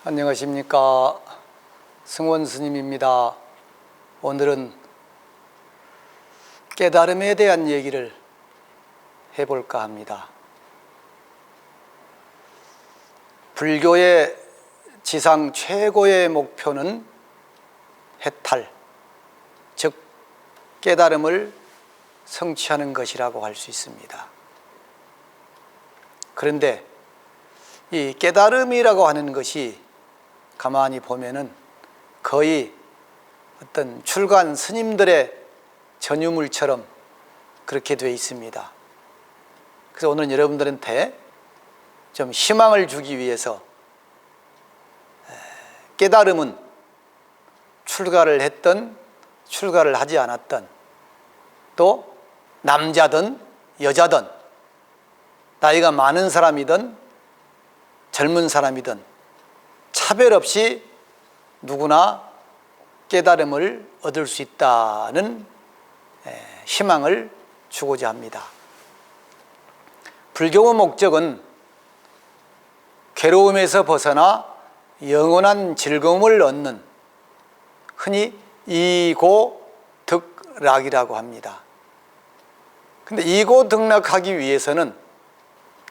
안녕하십니까. 승원 스님입니다. 오늘은 깨달음에 대한 얘기를 해볼까 합니다. 불교의 지상 최고의 목표는 해탈, 즉 깨달음을 성취하는 것이라고 할 수 있습니다. 그런데 이 깨달음이라고 하는 것이 가만히 보면은 거의 어떤 출가한 스님들의 전유물처럼 그렇게 되어 있습니다. 그래서 오늘은 여러분들한테 좀 희망을 주기 위해서 깨달음은 출가를 했든 출가를 하지 않았든 또 남자든 여자든 나이가 많은 사람이든 젊은 사람이든 차별 없이 누구나 깨달음을 얻을 수 있다는 희망을 주고자 합니다. 불교의 목적은 괴로움에서 벗어나 영원한 즐거움을 얻는, 흔히 이고득락이라고 합니다. 그런데 이고득락하기 위해서는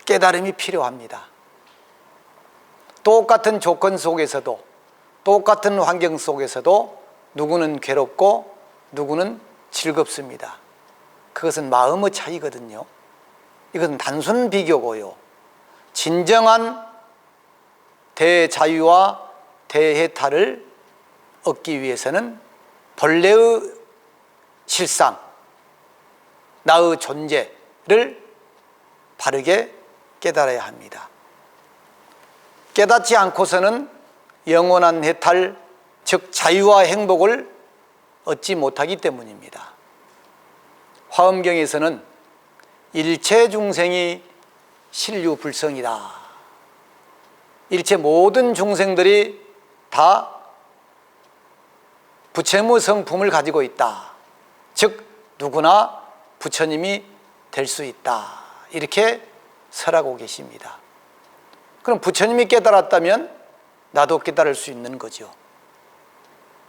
깨달음이 필요합니다. 똑같은 조건 속에서도, 똑같은 환경 속에서도 누구는 괴롭고 누구는 즐겁습니다. 그것은 마음의 차이거든요. 이것은 단순 비교고요. 진정한 대자유와 대해탈을 얻기 위해서는 본래의 실상, 나의 존재를 바르게 깨달아야 합니다. 깨닫지 않고서는 영원한 해탈, 즉 자유와 행복을 얻지 못하기 때문입니다. 화엄경에서는 일체 중생이 신류불성이다. 일체 모든 중생들이 다 부처의 성품을 가지고 있다. 즉 누구나 부처님이 될 수 있다. 이렇게 설하고 계십니다. 그럼 부처님이 깨달았다면 나도 깨달을 수 있는 거죠.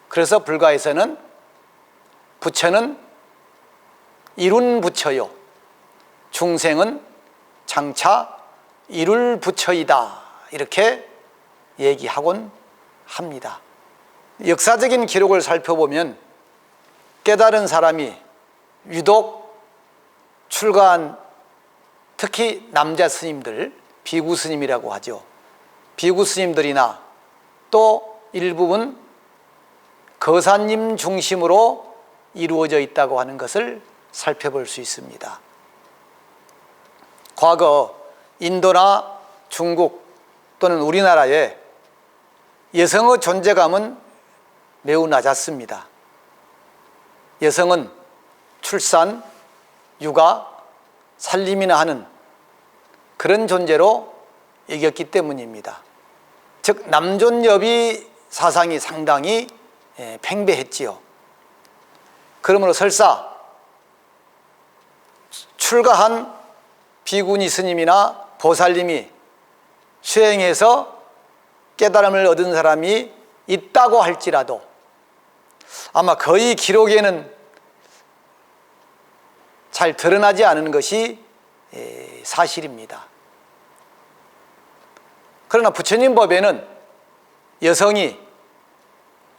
그래서 불가에서는 부처는 이룬 부처요, 중생은 장차 이룰 부처이다. 이렇게 얘기하곤 합니다. 역사적인 기록을 살펴보면 깨달은 사람이 유독 출가한, 특히 남자 스님들, 비구 스님이라고 하죠. 비구 스님들이나 또 일부분 거사님 중심으로 이루어져 있다고 하는 것을 살펴볼 수 있습니다. 과거 인도나 중국 또는 우리나라에 여성의 존재감은 매우 낮았습니다. 여성은 출산, 육아, 살림이나 하는 그런 존재로 여겼기 때문입니다. 즉 남존여비 사상이 상당히 팽배했지요. 그러므로 설사 출가한 비구니 스님이나 보살님이 수행해서 깨달음을 얻은 사람이 있다고 할지라도 아마 거의 기록에는 잘 드러나지 않은 것이 사실입니다. 그러나 부처님 법에는 여성이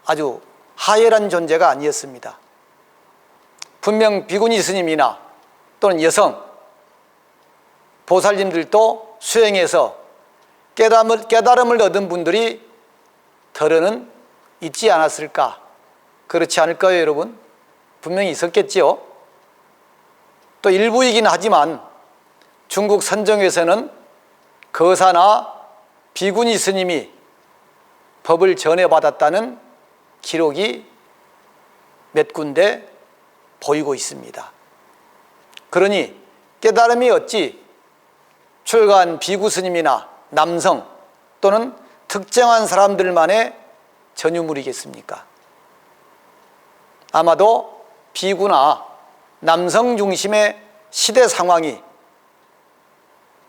아주 하열한 존재가 아니었습니다. 분명 비구니 스님이나 또는 여성, 보살님들도 수행해서 깨달음을 얻은 분들이 덜어는 있지 않았을까? 그렇지 않을까요, 여러분? 분명히 있었겠지요. 또 일부이긴 하지만 중국 선정에서는 거사나 비구니 스님이 법을 전해받았다는 기록이 몇 군데 보이고 있습니다. 그러니 깨달음이 어찌 출가한 비구 스님이나 남성 또는 특정한 사람들만의 전유물이겠습니까? 아마도 비구나 남성 중심의 시대 상황이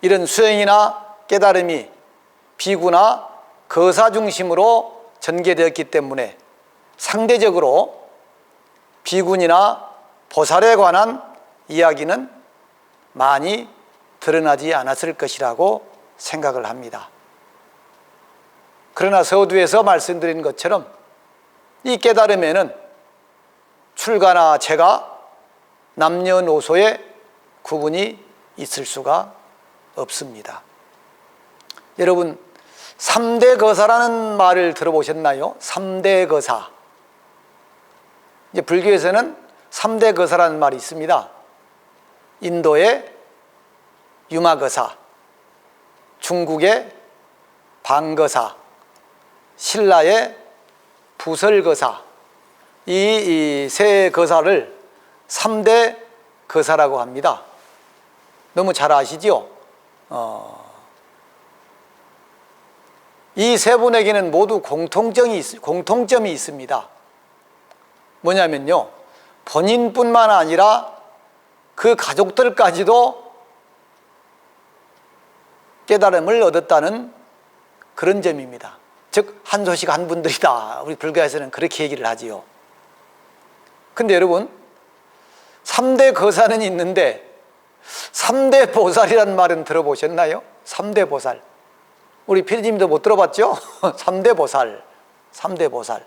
이런 수행이나 깨달음이 비구나 거사 중심으로 전개되었기 때문에 상대적으로 비군이나 보살에 관한 이야기는 많이 드러나지 않았을 것이라고 생각을 합니다. 그러나 서두에서 말씀드린 것처럼 이 깨달음에는 출가나 재가 남녀노소의 구분이 있을 수가 없습니다. 여러분 3대 거사라는 말을 들어보셨나요? 3대 거사. 이제 불교에서는 3대 거사라는 말이 있습니다. 인도의 유마거사, 중국의 방거사, 신라의 부설거사, 이 세 거사를 3대 거사라고 합니다. 너무 잘 아시죠? 이 세 분에게는 모두 공통점이 있습니다. 뭐냐면요, 본인뿐만 아니라 그 가족들까지도 깨달음을 얻었다는 그런 점입니다. 즉 한소식 한 분들이다. 우리 불교에서는 그렇게 얘기를 하지요. 근데 여러분 3대 거사는 있는데 3대 보살이라는 말은 들어보셨나요? 3대 보살. 우리 피디님도 못 들어봤죠? 3대 보살. 3대 보살.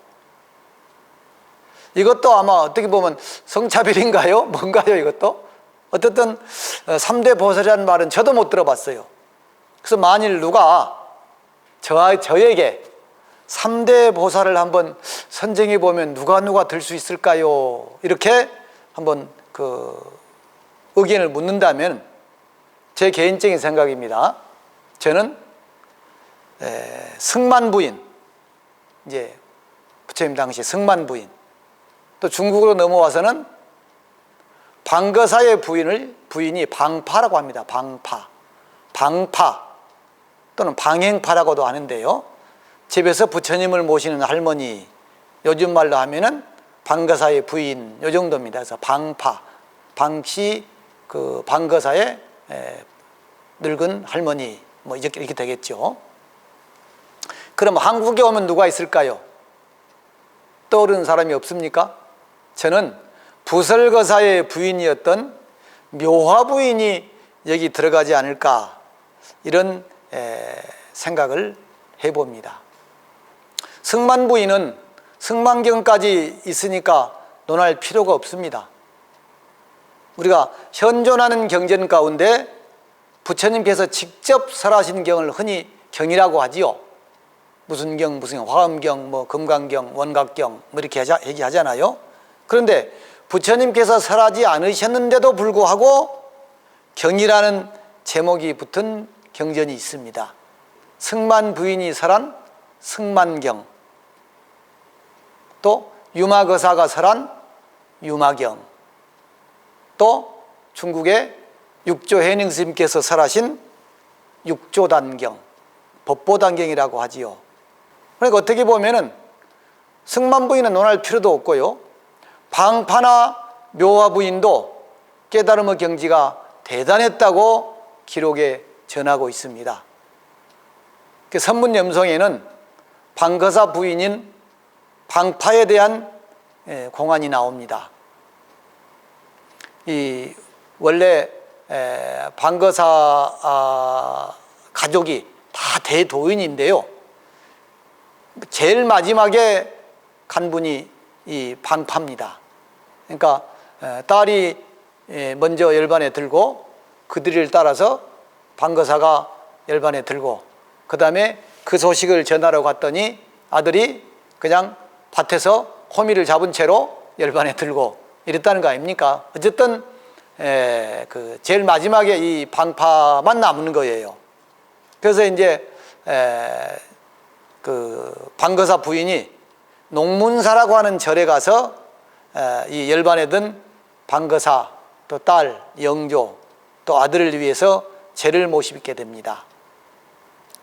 이것도 아마 어떻게 보면 성차별인가요? 뭔가요 이것도? 어쨌든 3대 보살이라는 말은 저도 못 들어봤어요. 그래서 만일 누가 저에게 3대 보살을 한번 선정해 보면 누가 들 수 있을까요? 이렇게 한번 의견을 묻는다면 제 개인적인 생각입니다. 저는 승만부인, 이제 부처님 당시 승만부인, 또 중국으로 넘어와서는 방거사의 부인이 방파라고 합니다. 방파 또는 방행파라고도 하는데요. 집에서 부처님을 모시는 할머니, 요즘 말로 하면은 방거사의 부인, 요 정도입니다. 그래서 방파, 방시 방거사의 늙은 할머니, 뭐 이렇게 되겠죠. 그럼 한국에 오면 누가 있을까요? 떠오르는 사람이 없습니까? 저는 부설거사의 부인이었던 묘화부인이 여기 들어가지 않을까, 이런 생각을 해봅니다. 승만부인은 승만경까지 있으니까 논할 필요가 없습니다. 우리가 현존하는 경전 가운데 부처님께서 직접 설하신 경을 흔히 경이라고 하지요. 무슨 경, 화엄경, 뭐 금강경, 원각경 뭐 이렇게 얘기하잖아요. 그런데 부처님께서 설하지 않으셨는데도 불구하고 경이라는 제목이 붙은 경전이 있습니다. 승만 부인이 설한 승만경, 또 유마거사가 설한 유마경, 또 중국의 육조해닝 스님께서 설하신 육조단경, 법보단경이라고 하지요. 그러니까 어떻게 보면은 승만부인은 논할 필요도 없고요, 방파나 묘화부인도 깨달음의 경지가 대단했다고 기록에 전하고 있습니다. 그 선문염송에는 방거사 부인인 방파에 대한 공안이 나옵니다. 이 원래 방거사 가족이 다 대도인인데요, 제일 마지막에 간 분이 이 방파입니다. 그러니까 딸이 먼저 열반에 들고 그 뒤를 따라서 방거사가 열반에 들고, 그 다음에 그 소식을 전하러 갔더니 아들이 그냥 밭에서 호미를 잡은 채로 열반에 들고 이랬다는 거 아닙니까? 어쨌든 제일 마지막에 이 방파만 남는 거예요. 그래서 이제 방거사 부인이 농문사라고 하는 절에 가서 이 열반에 든 방거사 또 딸, 영조, 또 아들을 위해서 제를 모시게 됩니다.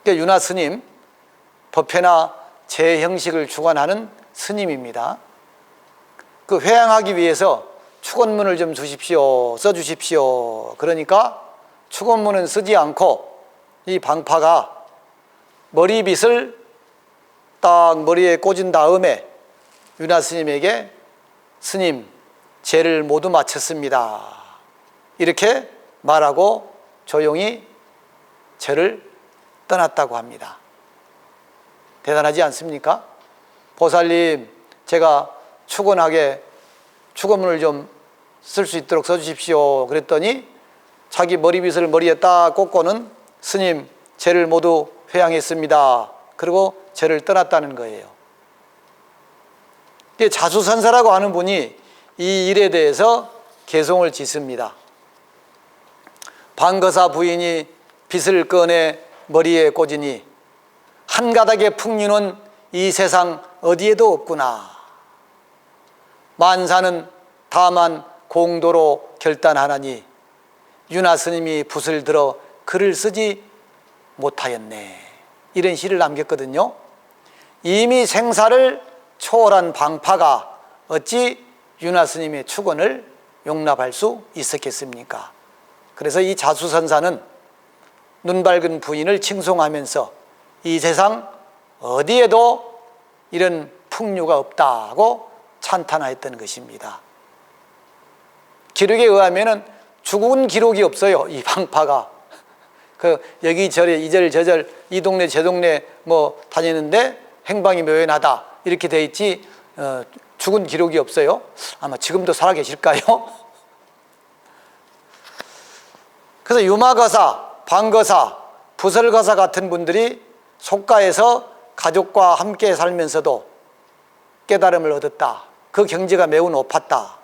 그러니까 윤화 스님, 법회나 제 형식을 주관하는 스님입니다. 그 회양하기 위해서 축원문을 좀 주십시오, 써주십시오. 그러니까 축원문은 쓰지 않고 이 방파가 머리빗을 딱 머리에 꽂은 다음에 윤화 스님에게 스님, 제를 모두 마쳤습니다. 이렇게 말하고 조용히 절을 떠났다고 합니다. 대단하지 않습니까? 보살님, 제가 축원문을 좀 쓸 수 있도록 써주십시오. 그랬더니 자기 머리빗을 머리에 딱 꽂고는 스님, 제를 모두 회양했습니다. 그리고 절을 떠났다는 거예요. 자수선사라고 하는 분이 이 일에 대해서 개송을 짓습니다. 방거사 부인이 빗을 꺼내 머리에 꽂으니 한 가닥의 풍류는 이 세상 어디에도 없구나. 만사는 다만 공도로 결단하나니 윤화 스님이 붓을 들어 글을 쓰지 못하였네. 이런 시를 남겼거든요. 이미 생사를 초월한 방파가 어찌 윤화 스님의 축원을 용납할 수 있었겠습니까? 그래서 이 자수선사는 눈 밝은 부인을 칭송하면서 이 세상 어디에도 이런 풍류가 없다고 찬탄하였던 것입니다. 기록에 의하면은 죽은 기록이 없어요. 이 방파가 여기저리 이절 저절 이 동네 저 동네 뭐 다니는데 행방이 묘연하다 이렇게 돼 있지 죽은 기록이 없어요. 아마 지금도 살아 계실까요? 그래서 유마거사, 방거사, 부설거사 같은 분들이 속가에서 가족과 함께 살면서도 깨달음을 얻었다. 그 경지가 매우 높았다.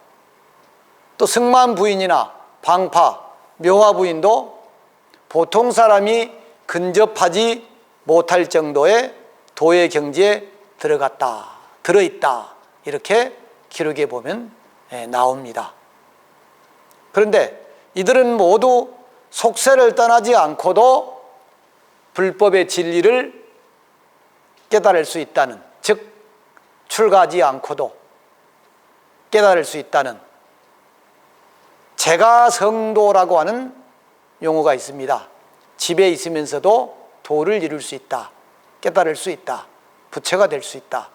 또 승만 부인이나 방파, 묘화 부인도 보통 사람이 근접하지 못할 정도의 도의 경지에 들어있다. 이렇게 기록에 보면 나옵니다. 그런데 이들은 모두 속세를 떠나지 않고도 불법의 진리를 깨달을 수 있다는, 즉 출가하지 않고도 깨달을 수 있다는 제가성도라고 하는 용어가 있습니다. 집에 있으면서도 도를 이룰 수 있다, 깨달을 수 있다, 부처가 될 수 있다.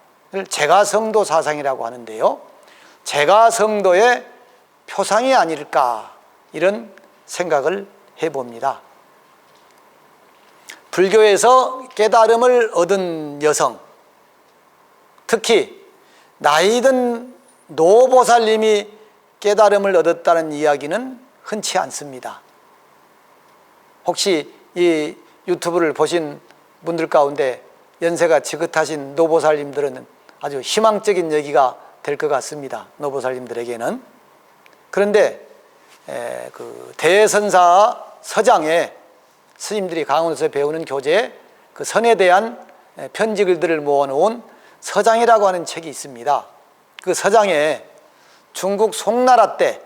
제가성도 사상이라고 하는데요, 제가성도의 표상이 아닐까 이런 생각을 해봅니다. 불교에서 깨달음을 얻은 여성, 특히 나이든 노보살님이 깨달음을 얻었다는 이야기는 흔치 않습니다. 혹시 이 유튜브를 보신 분들 가운데 연세가 지긋하신 노보살님들은 아주 희망적인 얘기가 될 것 같습니다. 노보살님들에게는. 그런데 그 대선사 서장에 스님들이 강원에서 배우는 교재에 그 선에 대한 편지글들을 모아놓은 서장이라고 하는 책이 있습니다. 그 서장에 중국 송나라 때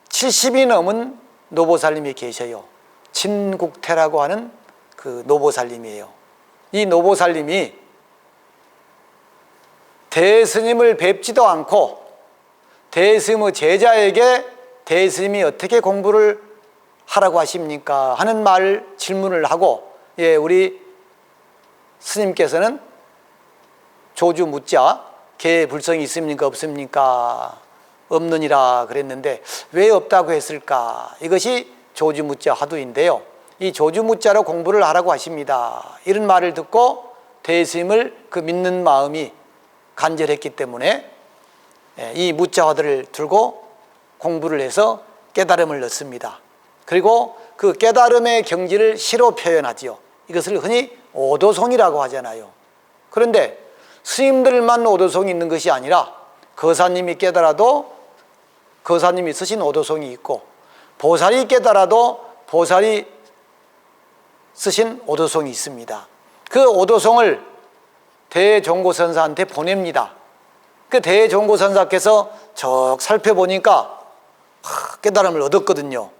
70이 넘은 노보살님이 계셔요. 진국태라고 하는 그 노보살님이에요. 이 노보살님이 대스님을 뵙지도 않고 대스님의 제자에게 대스님이 어떻게 공부를 하라고 하십니까? 하는 질문을 하고, 우리 스님께서는 조주 묻자 개 불성이 있습니까? 없습니까? 없느니라 그랬는데 왜 없다고 했을까? 이것이 조주 묻자 화두인데요, 이 조주 묻자로 공부를 하라고 하십니다. 이런 말을 듣고 대스님을 그 믿는 마음이 간절했기 때문에 이 묻자 화두를 들고 공부를 해서 깨달음을 얻습니다. 그리고 그 깨달음의 경지를 시로 표현하지요. 이것을 흔히 오도송이라고 하잖아요. 그런데 스님들만 오도송이 있는 것이 아니라 거사님이 깨달아도 거사님이 쓰신 오도송이 있고, 보살이 깨달아도 보살이 쓰신 오도송이 있습니다. 그 오도송을 대종고선사한테 보냅니다. 그 대종고선사께서 적 살펴보니까 깨달음을 얻었거든요.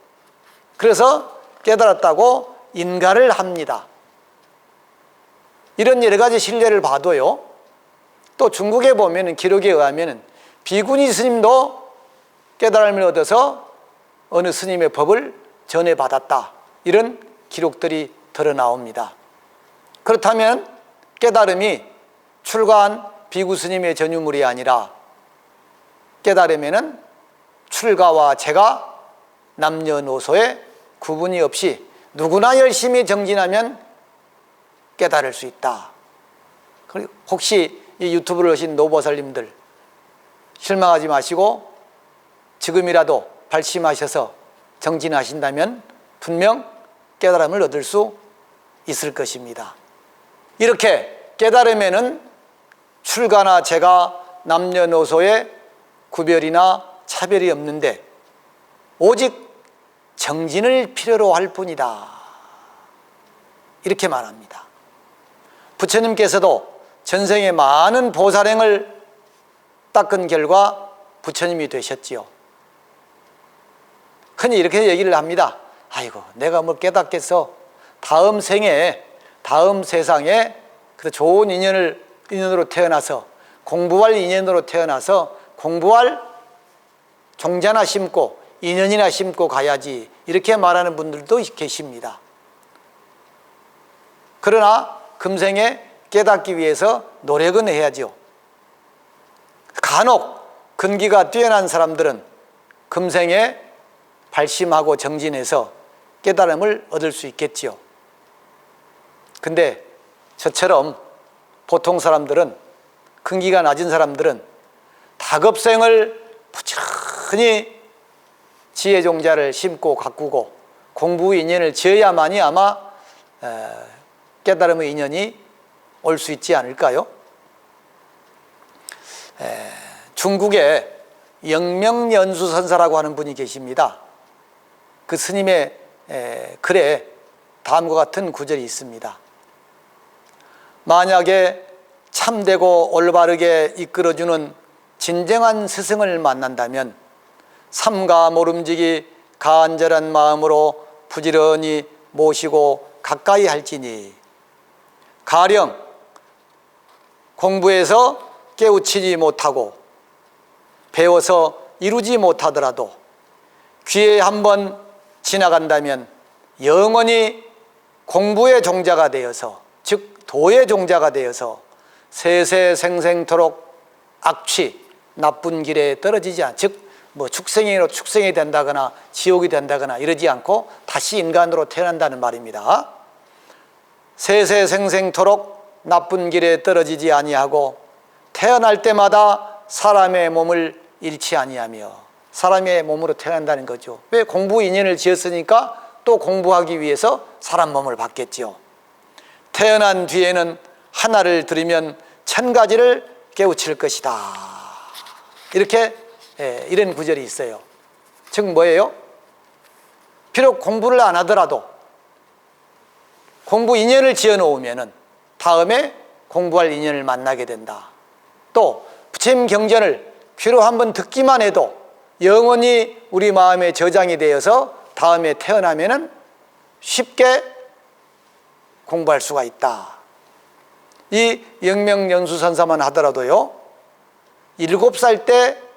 그래서 깨달았다고 인가를 합니다. 이런 여러 가지 신뢰를 봐도요, 또 중국에 보면 기록에 의하면 비구니 스님도 깨달음을 얻어서 어느 스님의 법을 전해받았다, 이런 기록들이 드러나옵니다. 그렇다면 깨달음이 출가한 비구 스님의 전유물이 아니라 깨달음에는 출가와 재가 남녀노소에 구분이 없이 누구나 열심히 정진하면 깨달을 수 있다. 그리고 혹시 이 유튜브를 하신 노보살님들 실망하지 마시고 지금이라도 발심하셔서 정진하신다면 분명 깨달음을 얻을 수 있을 것입니다. 이렇게 깨달음에는 출가나 재가 남녀노소의 구별이나 차별이 없는데 오직 정진을 필요로 할 뿐이다, 이렇게 말합니다. 부처님께서도 전생에 많은 보살행을 닦은 결과 부처님이 되셨지요. 흔히 이렇게 얘기를 합니다. 아이고, 내가 뭘 깨닫겠어. 다음 생에, 다음 세상에 좋은 인연으로 태어나서, 공부할 인연으로 태어나서 공부할 종자나 심고 인연이나 심고 가야지, 이렇게 말하는 분들도 계십니다. 그러나 금생에 깨닫기 위해서 노력은 해야죠. 간혹 근기가 뛰어난 사람들은 금생에 발심하고 정진해서 깨달음을 얻을 수 있겠지요. 근데 저처럼 보통 사람들은, 근기가 낮은 사람들은 다급생을 부지런히 지혜종자를 심고 가꾸고 공부 인연을 지어야만이 아마 깨달음의 인연이 올 수 있지 않을까요? 중국에 영명연수선사라고 하는 분이 계십니다. 그 스님의 글에 다음과 같은 구절이 있습니다. 만약에 참되고 올바르게 이끌어주는 진정한 스승을 만난다면 삼가 모름지기 간절한 마음으로 부지런히 모시고 가까이 할지니, 가령 공부해서 깨우치지 못하고 배워서 이루지 못하더라도 귀에 한번 지나간다면 영원히 공부의 종자가 되어서, 즉 도의 종자가 되어서 세세생생토록 악취, 나쁜 길에 떨어지지 않, 즉 축생이 된다거나 지옥이 된다거나 이러지 않고 다시 인간으로 태어난다는 말입니다. 세세생생토록 나쁜 길에 떨어지지 아니하고 태어날 때마다 사람의 몸을 잃지 아니하며, 사람의 몸으로 태어난다는 거죠. 왜? 공부 인연을 지었으니까 또 공부하기 위해서 사람 몸을 받겠죠. 태어난 뒤에는 하나를 들으면 1000가지를 깨우칠 것이다, 이렇게 이런 구절이 있어요. 즉 뭐예요? 비록 공부를 안 하더라도 공부 인연을 지어 놓으면 다음에 공부할 인연을 만나게 된다. 또 부처님 경전을 귀로 한번 듣기만 해도 영원히 우리 마음에 저장이 되어서 다음에 태어나면 쉽게 공부할 수가 있다. 이 영명연수선사만 하더라도요, 7살 때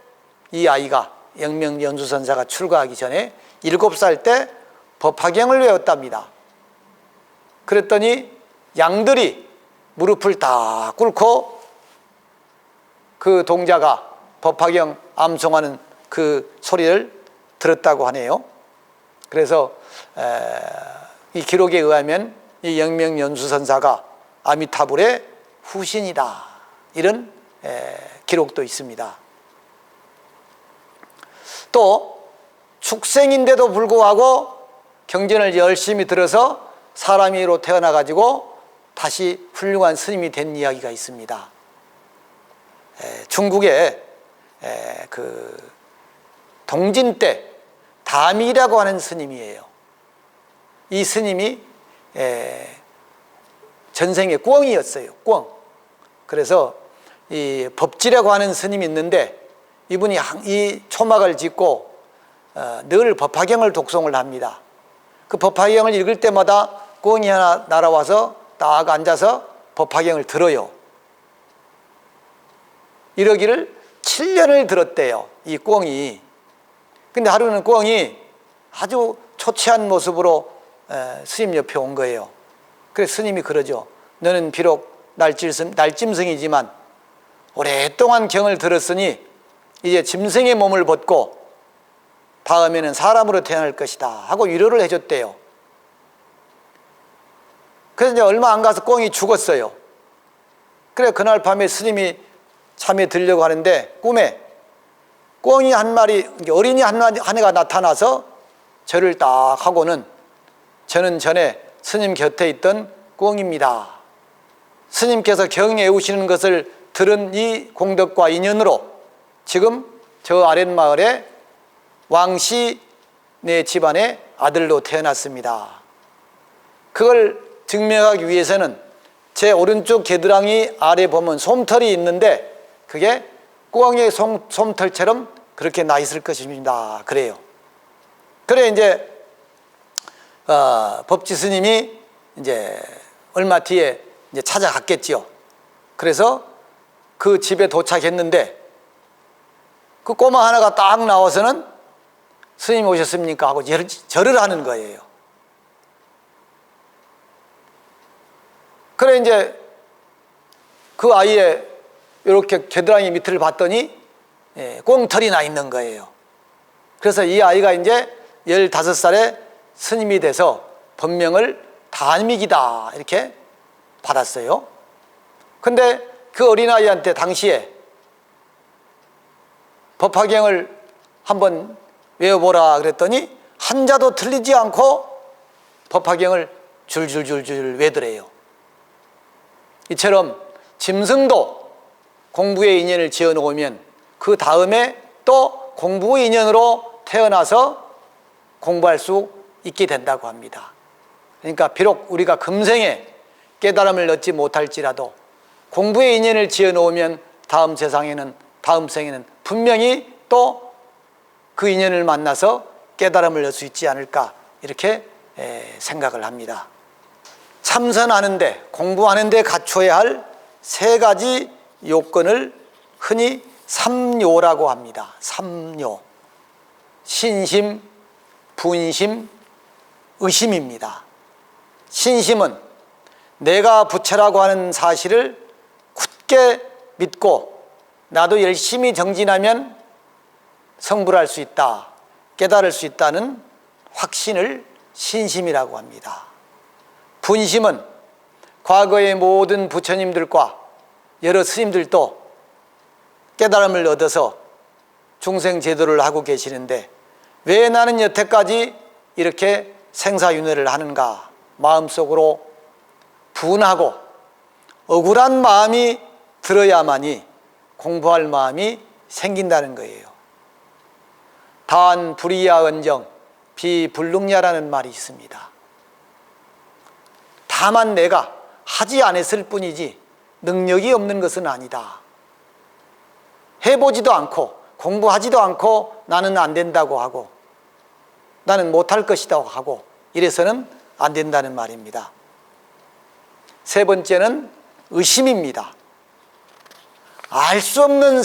이 아이가, 영명연수선사가 출가하기 전에 7살 때 법화경을 외웠답니다. 그랬더니 양들이 무릎을 다 꿇고 그 동자가 법화경 암송하는 그 소리를 들었다고 하네요. 그래서 이 기록에 의하면 이 영명연수선사가 아미타불의 후신이다, 이런 기록도 있습니다. 또 축생인데도 불구하고 경전을 열심히 들어서 사람이로 태어나 가지고 다시 훌륭한 스님이 된 이야기가 있습니다. 중국의 그 동진 때 다미라고 하는 스님이에요. 이 스님이 전생에 꿩이었어요. 꿩. 그래서 이 법지라고 하는 스님이 있는데 이분이 이 초막을 짓고 늘 법화경을 독송을 합니다. 그 법화경을 읽을 때마다 꿩이 하나 날아와서 딱 앉아서 법화경을 들어요. 이러기를 7년을 들었대요, 이 꿩이. 근데 하루는 꿩이 아주 초췌한 모습으로 스님 옆에 온 거예요. 그래서 스님이 그러죠. 너는 비록 날짐승이지만 오랫동안 경을 들었으니 이제 짐승의 몸을 벗고 다음에는 사람으로 태어날 것이다 하고 위로를 해줬대요. 그래서 이제 얼마 안 가서 꿩이 죽었어요. 그래 그날 밤에 스님이 잠에 들려고 하는데 꿈에 꿩이 한 마리, 어린이 한 애가 나타나서 절을 딱 하고는 저는 전에 스님 곁에 있던 꿩입니다. 스님께서 경 애우시는 것을 들은 이 공덕과 인연으로 지금 저 아랫마을에 왕씨 내 집안의 아들로 태어났습니다. 그걸 증명하기 위해서는 제 오른쪽 겨드랑이 아래 보면 솜털이 있는데 그게 꿩의 솜털처럼 그렇게 나 있을 것입니다. 그래요. 그래 이제 법지 스님이 이제 얼마 뒤에 이제 찾아갔겠지요. 그래서 그 집에 도착했는데 그 꼬마 하나가 딱 나와서는 스님 오셨습니까? 하고 절을 하는 거예요. 그래 이제 그 아이의 이렇게 겨드랑이 밑을 봤더니 꽁털이 나 있는 거예요. 그래서 이 아이가 이제 15살에 스님이 돼서 법명을 단미기다 이렇게 받았어요. 근데 그 어린아이한테 당시에 법화경을 한번 외워보라 그랬더니 한자도 틀리지 않고 법화경을 줄줄줄줄 외더래요. 이처럼 짐승도 공부의 인연을 지어놓으면 그 다음에 또 공부의 인연으로 태어나서 공부할 수 있게 된다고 합니다. 그러니까 비록 우리가 금생에 깨달음을 얻지 못할지라도 공부의 인연을 지어놓으면 다음 생에는 분명히 또 그 인연을 만나서 깨달음을 얻을 수 있지 않을까 이렇게 생각을 합니다. 참선하는데 공부하는데 갖춰야 할 3가지 요건을 흔히 3요라고 합니다. 3요. 신심, 분심, 의심입니다. 신심은 내가 부처라고 하는 사실을 굳게 믿고 나도 열심히 정진하면 성불할 수 있다, 깨달을 수 있다는 확신을 신심이라고 합니다. 분심은 과거의 모든 부처님들과 여러 스님들도 깨달음을 얻어서 중생제도를 하고 계시는데 왜 나는 여태까지 이렇게 생사윤회를 하는가 마음속으로 분하고 억울한 마음이 들어야만이 공부할 마음이 생긴다는 거예요. 단 불이야 은정 비불능야라는 말이 있습니다. 다만 내가 하지 않았을 뿐이지 능력이 없는 것은 아니다. 해보지도 않고 공부하지도 않고 나는 안 된다고 하고 나는 못할 것이다 하고 이래서는 안 된다는 말입니다. 3번째는 의심입니다. 알 수 없는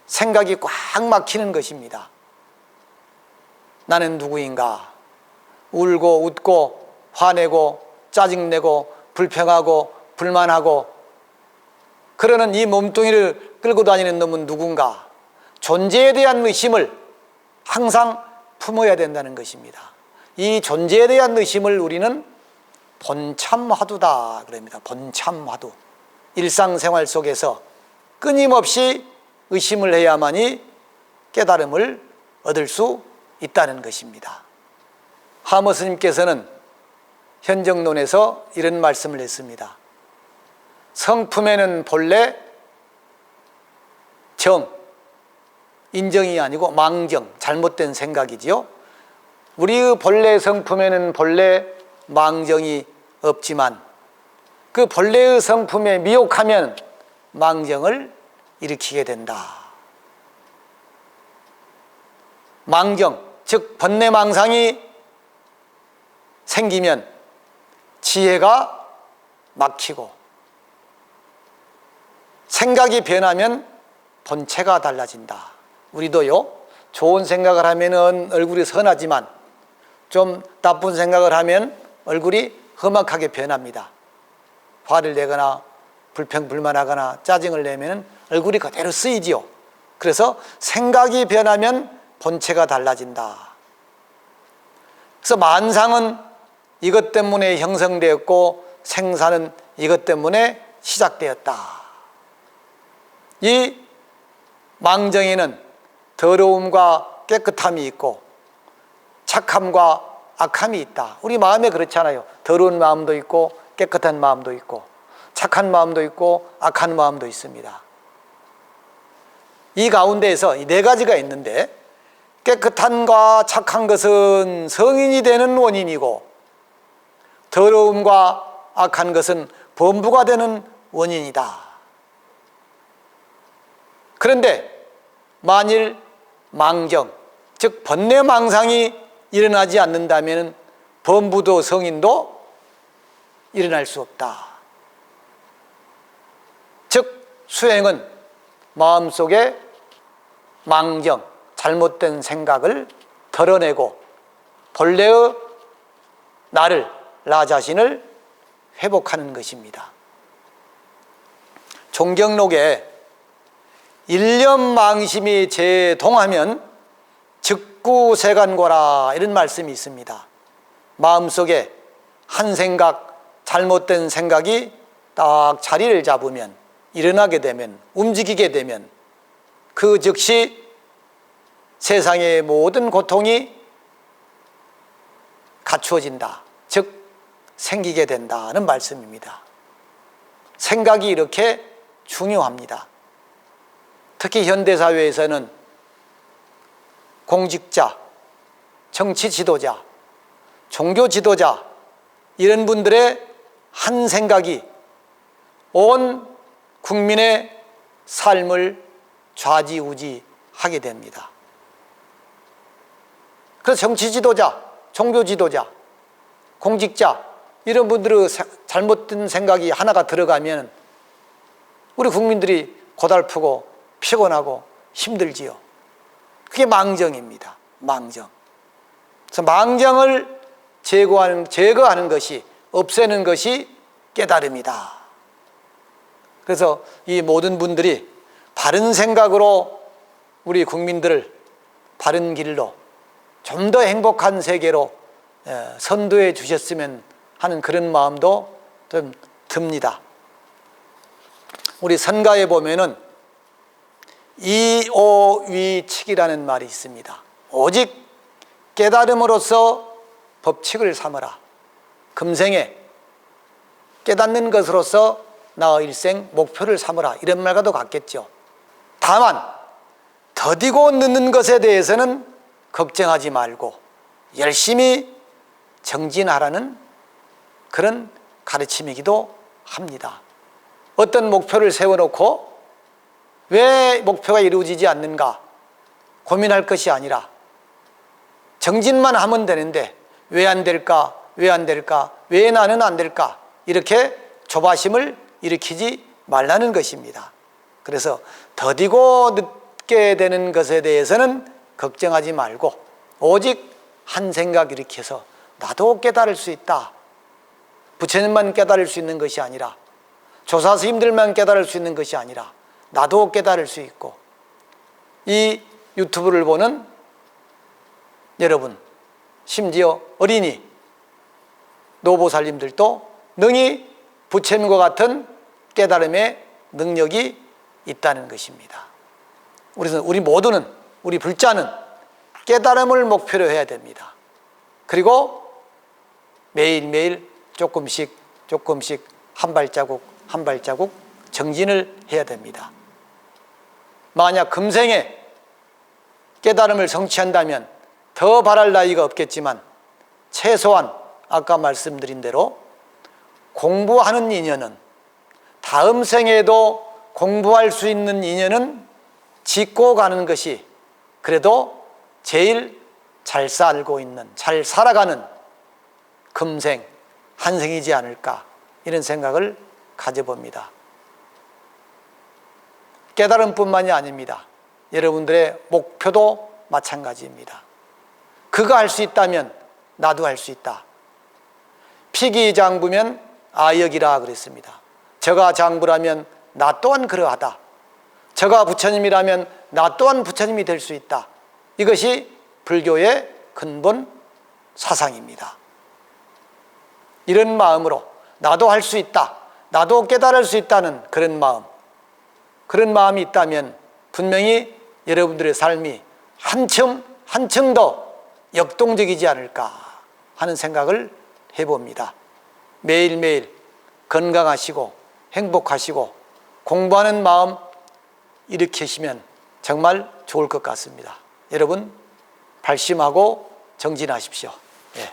생각이 꽉 막히는 것입니다. 나는 누구인가? 울고 웃고 화내고 짜증내고 불평하고 불만하고 그러는 이 몸뚱이를 끌고 다니는 놈은 누군가? 존재에 대한 의심을 항상 품어야 된다는 것입니다. 이 존재에 대한 의심을 우리는 본참화두다 그럽니다. 본참화두. 일상생활 속에서 끊임없이 의심을 해야만이 깨달음을 얻을 수 있다는 것입니다. 하모 스님께서는 현정론에서 이런 말씀을 했습니다. 성품에는 본래 정, 인정이 아니고 망정, 잘못된 생각이지요. 우리의 본래 성품에는 본래 망정이 없지만 그 본래의 성품에 미혹하면 망정을 일으키게 된다. 망경, 즉 번뇌망상이 생기면 지혜가 막히고, 생각이 변하면 본체가 달라진다. 우리도요, 좋은 생각을 하면은 얼굴이 선하지만 좀 나쁜 생각을 하면 얼굴이 험악하게 변합니다. 화를 내거나 불평불만하거나 짜증을 내면 얼굴이 그대로 쓰이지요. 그래서 생각이 변하면 본체가 달라진다. 그래서 만상은 이것 때문에 형성되었고 생사는 이것 때문에 시작되었다. 이 망정에는 더러움과 깨끗함이 있고 착함과 악함이 있다. 우리 마음에 그렇잖아요. 더러운 마음도 있고 깨끗한 마음도 있고 착한 마음도 있고 악한 마음도 있습니다. 이 가운데에서 이 네 가지가 있는데, 깨끗함과 착한 것은 성인이 되는 원인이고 더러움과 악한 것은 범부가 되는 원인이다. 그런데 만일 망정, 즉 번뇌망상이 일어나지 않는다면 범부도 성인도 일어날 수 없다. 즉 수행은 마음속에 망정, 잘못된 생각을 덜어내고 본래의 나를, 나 자신을 회복하는 것입니다. 종경록에 일념망심이 제동하면 즉구세간고라, 이런 말씀이 있습니다. 마음속에 한 생각, 잘못된 생각이 딱 자리를 잡으면, 일어나게 되면, 움직이게 되면 그 즉시 세상의 모든 고통이 갖추어진다. 즉 생기게 된다는 말씀입니다. 생각이 이렇게 중요합니다. 특히 현대사회에서는 공직자, 정치 지도자, 종교 지도자, 이런 분들의 한 생각이 온 국민의 삶을 좌지우지하게 됩니다. 그래서 정치 지도자, 종교 지도자, 공직자, 이런 분들의 잘못된 생각이 하나가 들어가면 우리 국민들이 고달프고 피곤하고 힘들지요. 그게 망정입니다. 망정. 그래서 망정을 제거하는 것이, 없애는 것이 깨달음이다. 그래서 이 모든 분들이 바른 생각으로 우리 국민들을 바른 길로, 좀 더 행복한 세계로 선도해 주셨으면 하는 그런 마음도 좀 듭니다. 우리 선가에 보면은 이오위칙이라는 말이 있습니다. 오직 깨달음으로써 법칙을 삼으라. 금생에 깨닫는 것으로서 나의 일생 목표를 삼으라, 이런 말과도 같겠죠. 다만 더디고 늦는 것에 대해서는 걱정하지 말고 열심히 정진하라는 그런 가르침이기도 합니다. 어떤 목표를 세워놓고 왜 목표가 이루어지지 않는가 고민할 것이 아니라 정진만 하면 되는데 왜 안 될까, 왜 안 될까, 왜 나는 안 될까, 이렇게 조바심을 일으키지 말라는 것입니다. 그래서 더디고 늦게 되는 것에 대해서는 걱정하지 말고 오직 한 생각 일으켜서 나도 깨달을 수 있다. 부처님만 깨달을 수 있는 것이 아니라, 조사 스님들만 깨달을 수 있는 것이 아니라 나도 깨달을 수 있고, 이 유튜브를 보는 여러분, 심지어 어린이, 노보살님들도 능히 부처님과 같은 깨달음의 능력이 있다는 것입니다. 그래서 우리 모두는, 우리 불자는 깨달음을 목표로 해야 됩니다. 그리고 매일매일 조금씩 한 발자국 한 발자국 정진을 해야 됩니다. 만약 금생에 깨달음을 성취한다면 더 바랄 나위가 없겠지만 최소한 아까 말씀드린 대로 공부하는 인연은, 다음 생에도 공부할 수 있는 인연은 짓고 가는 것이 그래도 제일 잘 살고 있는, 잘 살아가는 금생, 한생이지 않을까, 이런 생각을 가져봅니다. 깨달음뿐만이 아닙니다. 여러분들의 목표도 마찬가지입니다. 그가 할 수 있다면 나도 할 수 있다. 피기장부면 아역이라 그랬습니다. 저가 장부라면 나 또한 그러하다. 저가 부처님이라면 나 또한 부처님이 될 수 있다. 이것이 불교의 근본 사상입니다. 이런 마음으로 나도 할 수 있다, 나도 깨달을 수 있다는 그런 마음이 있다면 분명히 여러분들의 삶이 한층 더 역동적이지 않을까 하는 생각을 해봅니다. 매일매일 건강하시고 행복하시고 공부하는 마음 일으키시면 정말 좋을 것 같습니다. 여러분 발심하고 정진하십시오. 예.